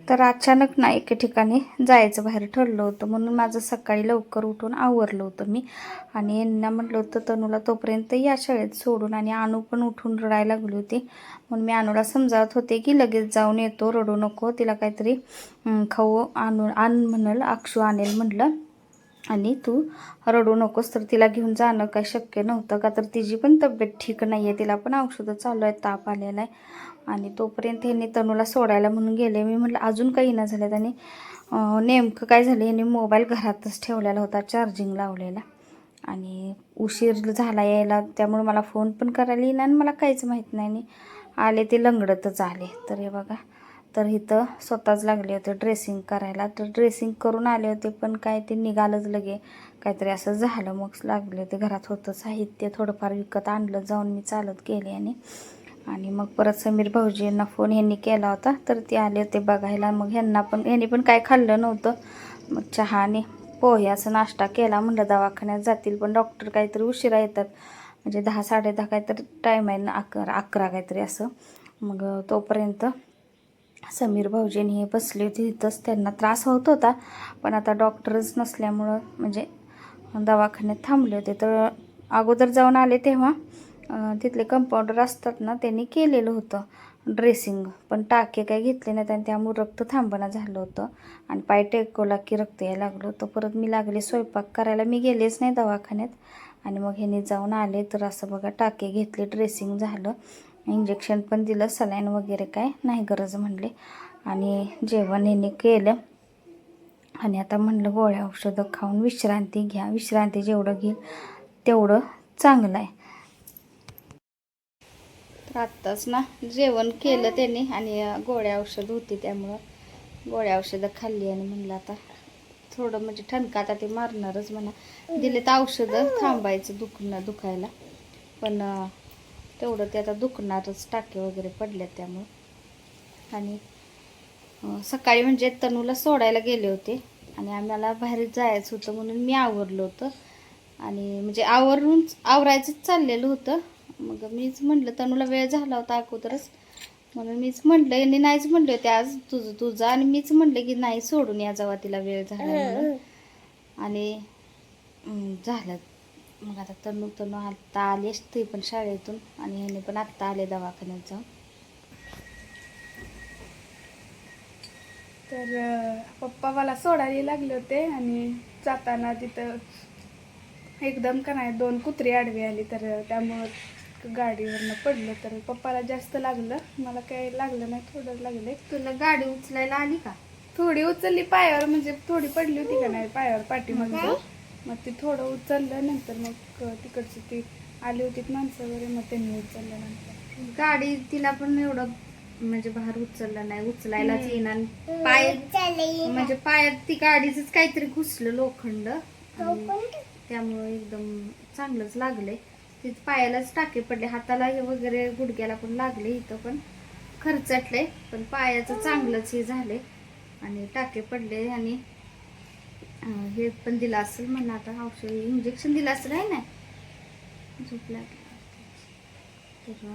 तर अचानक ना एके ठिकाणी जायचं बाहेर ठरलं होतं, म्हणून माझं सकाळी लवकर उठून आवरलं होतं मी. आणि यांना म्हटलं होतं तनूला तोपर्यंत या शाळेत सोडून, आणि अनू पण उठून रडायला लागली होती. म्हणून मी अनूला समजावत होते की लगेच जाऊन येतो, रडू नको, तिला काहीतरी खाऊ आण म्हणलं, अक्षू आणेल म्हटलं, आणि तू रडू नकोस. तर तिला घेऊन जाणं काही शक्य नव्हतं, का तर तिची पण तब्येत ठीक नाही आहे, तिला पण औषधं चालू आहेत, ताप आलेला आहे. आणि तोपर्यंत ह्यांनी तनूला सोडायला म्हणून गेले. मी म्हटलं अजून काही ना झालं. आणि नेमकं काय झालं, यांनी मोबाईल घरातच ठेवलेला होता, चार्जिंग लावलेला, आणि उशीर झाला यायला, त्यामुळे मला फोन पण करायला येईना आणि मला काहीच माहीत नाही. आणि आले ते लंगडतच आले. तर हे बघा, तर इथं स्वतःच लागले होते ड्रेसिंग करायला. तर ड्रेसिंग करून आले होते, पण काय ते निघालंच लगे, काहीतरी असं झालं. मग लागले ते घरात होतं साहित्य थोडंफार विकत आणलं जाऊन, मी चालत गेले. आणि मग परत समीर भाऊजींना फोन ह्यांनी केला होता, तर ते आले होते बघायला. मग ह्यांनी पण काय खाल्लं नव्हतं, मग चहा आणि पोह्याचा नाश्ता केला. म्हणलं दवाखान्यात जातील, पण डॉक्टर काहीतरी उशिरा येतात, म्हणजे 10 साडे 10 काहीतरी टाईम आहे ना, 11 काहीतरी असं. मग तोपर्यंत समीर भाऊजींनी हे बसले होते तिथंच, त्यांना त्रास होत होता, पण आता डॉक्टरच नसल्यामुळं म्हणजे दवाखान्यात थांबले होते. तर अगोदर जाऊन आले तेव्हा तिथले कंपाऊंडर असतात ना, त्यांनी केलेलं होतं ड्रेसिंग, पण टाके काही घेतले नाहीत, आणि त्यामुळे रक्त थांबणं झालं होतं, आणि पाय टेकवला की रक्त यायला लागलं होतं. परत मी लागले स्वयंपाक करायला, मी गेलेच नाही दवाखान्यात. आणि मग ह्यांनी जाऊन आले, तर असं बघा टाके घेतले, ड्रेसिंग झालं, इंजेक्शन पण दिलं, सलाईन वगैरे काय नाही गरज म्हणले, आणि जेवण ह्यांनी केलं. आणि आता म्हणलं गोळ्या औषधं खाऊन विश्रांती घ्या, विश्रांती जेवढं घेईल तेवढं चांगलं आहे. तर आत्ताच ना जेवण केलं त्यांनी, आणि गोळ्या औषध होती त्यामुळं गोळ्या औषधं खाल्ली. आणि म्हणलं आता थोडं म्हणजे ठणका आता ते मारणारच म्हणा, दिले तर औषधं थांबायचं दुखायला, पण तेवढं ते आता दुखणारच, टाके वगैरे पडल्यात त्यामुळं. आणि सकाळी म्हणजे तनूला सोडायला गेले होते, आणि आम्हाला बाहेर जायचं होतं म्हणून मी आवरलं होतं, आणि म्हणजे आवरायचंच चाललेलं होतं. मग मीच म्हटलं, तनूला वेळ झाला होता अगोदरच, म्हणून मीच म्हटलं, यांनी नाहीच म्हणले होते आज तुझं, आणि मीच म्हटले की नाही सोडून या, जेव्हा तिला वेळ झाला म्हणून. आणि झालं. मग आता तनू आत्ता आली असते पण शाळेतून, आणि ह्याने पण आत्ता आले दवाखान्यात जाऊन. तर पप्पा मला सोडायला लागले होते, आणि जाताना तिथं एकदम का नाही 2 कुत्री आडवी आली, तर त्यामुळं गाडीवरनं पडलं. तर पप्पाला जास्त लागलं, मला काही लागलं नाही, थोडं लागले. तुला गाडी उचलायला आली का? थोडी उचलली पायावर, म्हणजे थोडी पडली होती का नाही पायावर पाठीमागचं, मग ती थोडं उचललं. नंतर मग तिकडची ती आली होती माणसं वगैरे, मग त्यांनी उचललं. नंतर गाडी तिला पण एवढं म्हणजे बाहेर उचललं नाही, उचलायलाच येईना. पाय म्हणजे पायात ती गाडीच काहीतरी घुसलं लोखंड, त्यामुळे एकदम चांगलंच लागलंय. तिथे पायालाच टाके पडले, हाताला हे वगैरे गुडघ्याला पण लागले, इथं पण खरचटले, पण पायाचं चांगलंच हे झाले, आणि टाके पडले. आणि हे पण दिलं असेल म्हणा, आता औषध इंजेक्शन दिलं असेल आहे ना, झोप लागली. तर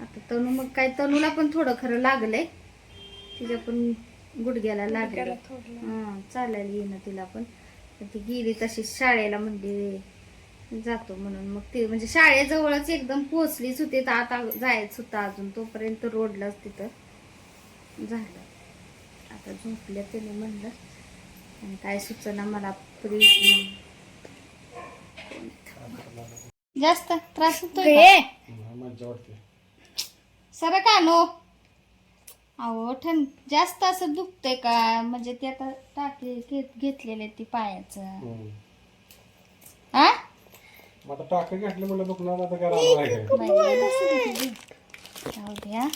आता तनू मग काय, तनूला पण थोडं खरं लागलंय, तिच्या पण गुडघ्याला लागलं, चालायला येईना तिला पण. ती गेली तशी शाळेला, म्हणजे जातो म्हणून. मग ती म्हणजे शाळेजवळच एकदम पोचलीच होती, तर आता जायचं होतं अजून, तोपर्यंत रोडलाच तिथं झालं. आता झोपल्या त्याने म्हणलं, आणि काय सुचना मला, जास्त त्रास होतोय सर का नो. अहो जास्त असं दुखतंय का, म्हणजे ते आता टाके घेतलेले ती पायाचं. आता टाके घेतले म्हणलं दुखणार, आता काय राहणार आहे. जाऊ द्या.